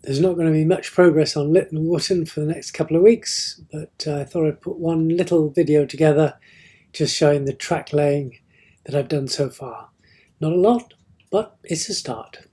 There's not going to be much progress on Little Wotton for the next couple of weeks, but I thought I'd put one little video together just showing the track laying that I've done so far. Not a lot, but it's a start.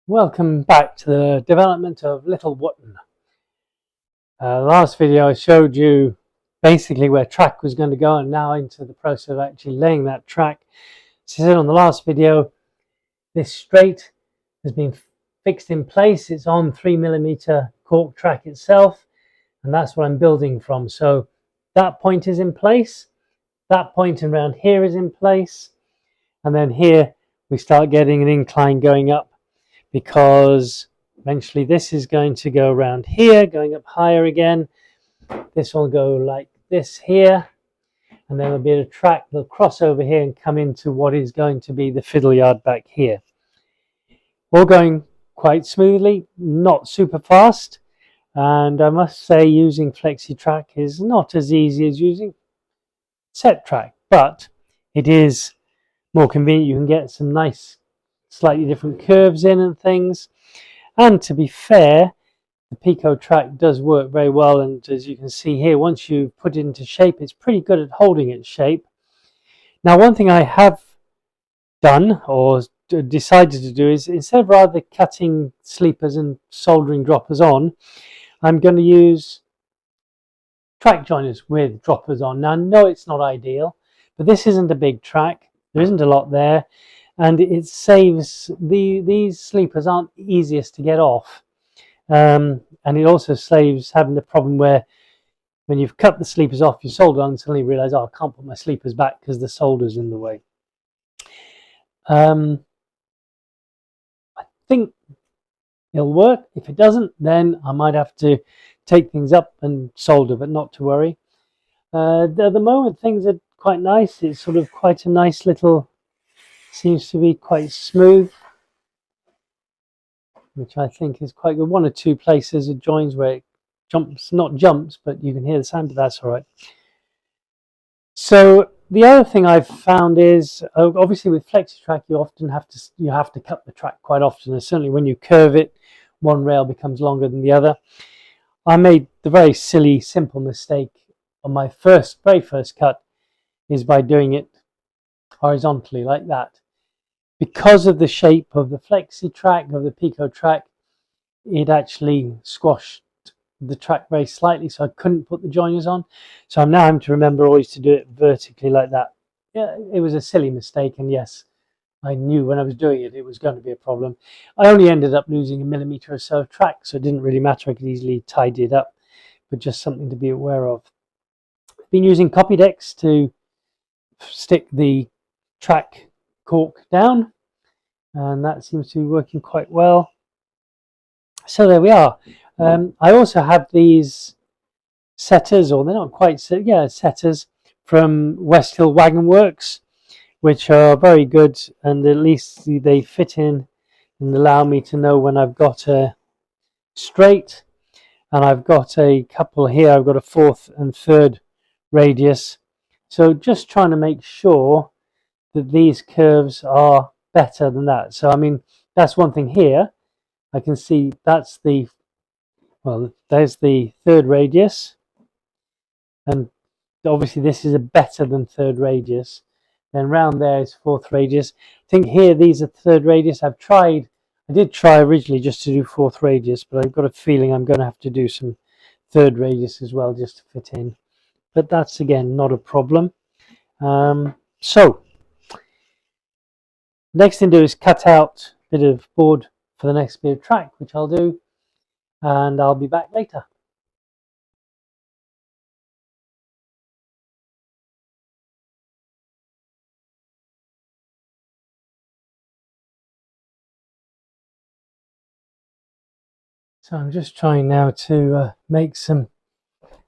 Welcome back to the development of Little Wotton. Last video I showed you basically where track was going to go, and now into the process of actually laying that track. As I said on the last video, this straight has been fixed in place. It's on 3mm cork track itself, and that's what I'm building from. So that point is in place, that point around here is in place, and then here we start getting an incline going up, because eventually this is going to go around here, going up higher again. This will go like this here, and then there'll be a track that'll cross over here and come into what is going to be the fiddle yard back here. All going quite smoothly, not super fast, and I must say using flexi track is not as easy as using set track, but it is more convenient. You can get some nice slightly different curves in and things, and to be fair, the Pico track does work very well, and as you can see here, once you put it into shape, it's pretty good at holding its shape. Now, one thing I have done or decided to do is, instead of rather cutting sleepers and soldering droppers on, I'm going to use track joiners with droppers on. Now, I know it's not ideal, but this isn't a big track, there isn't a lot there, and it saves these sleepers aren't easiest to get off, and it also saves having the problem where when you've cut the sleepers off, you solder on and suddenly realize, oh, I can't put my sleepers back because the solder's in the way. I think it'll work. If it doesn't, then I might have to take things up and solder, but not to worry. At the moment, things are quite nice. It's sort of quite a nice little, seems to be quite smooth, which I think is quite good. One or two places it joins where it jumps, not jumps, but you can hear the sound, but that's all right. So the other thing I've found is, obviously with flexi track, you often have to cut the track quite often, and certainly when you curve it, one rail becomes longer than the other. I made the very silly, simple mistake on my very first cut, is by doing it horizontally like that. Because of the shape of the flexi track, of the Pico track, it actually squashed the track very slightly, so I couldn't put the joiners on. So I'm now having to remember always to do it vertically like that. Yeah, it was a silly mistake, and yes, I knew when I was doing it, it was going to be a problem. I only ended up losing 1mm or so of track, so it didn't really matter. I could easily tidy it up, but just something to be aware of. I've been using Copydex to stick the track cork down, and that seems to be working quite well. So there we are. I also have these setters, or they're not quite setters from West Hill Wagon Works, which are very good, and at least they fit in and allow me to know when I've got a straight, and I've got a couple here. I've got a 4th and 3rd radius, so just trying to make sure that these curves are better than that. So I mean, that's one thing here. I can see that's the, well, there's the 3rd radius, and obviously this is a better than 3rd radius. Then round there is 4th radius. I think here these are 3rd radius. I did try originally just to do 4th radius, but I've got a feeling I'm going to have to do some 3rd radius as well just to fit in. But that's again not a problem. So next thing to do is cut out a bit of board for the next bit of track, which I'll do, and I'll be back later. So I'm just trying now to make some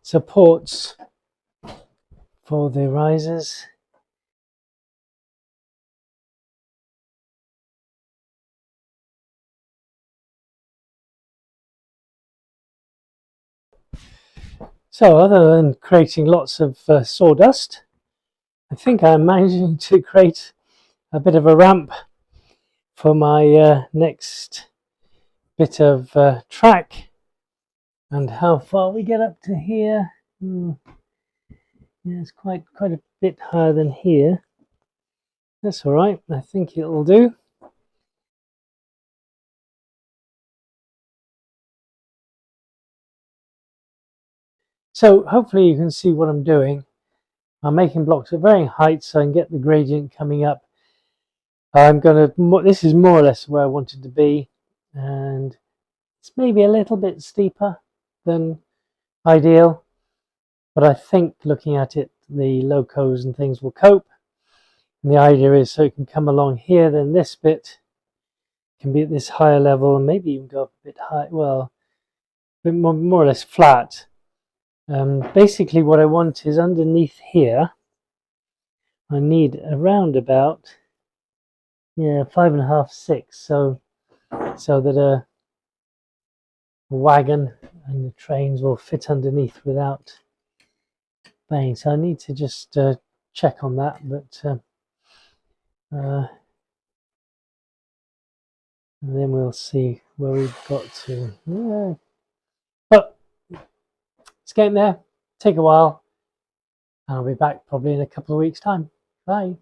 supports for the risers. So other than creating lots of sawdust, I think I'm managing to create a bit of a ramp for my next bit of track. And how far we get up to here, yeah, it's quite a bit higher than here. That's all right, I think it'll do. So hopefully you can see what I'm doing. I'm making blocks at varying heights so I can get the gradient coming up. This is more or less where I wanted to be, and it's maybe a little bit steeper than ideal, but I think looking at it, the locos and things will cope. And the idea is so it can come along here, then this bit can be at this higher level and maybe even go up a bit high, well, a bit more or less flat. Basically what I want is underneath here, I need around about 5.5, 6, so that a wagon and the trains will fit underneath without banging. So I need to just check on that, but and then we'll see where we've got to. Yeah. But it's getting there. Take a while. I'll be back probably in a couple of weeks' time. Bye.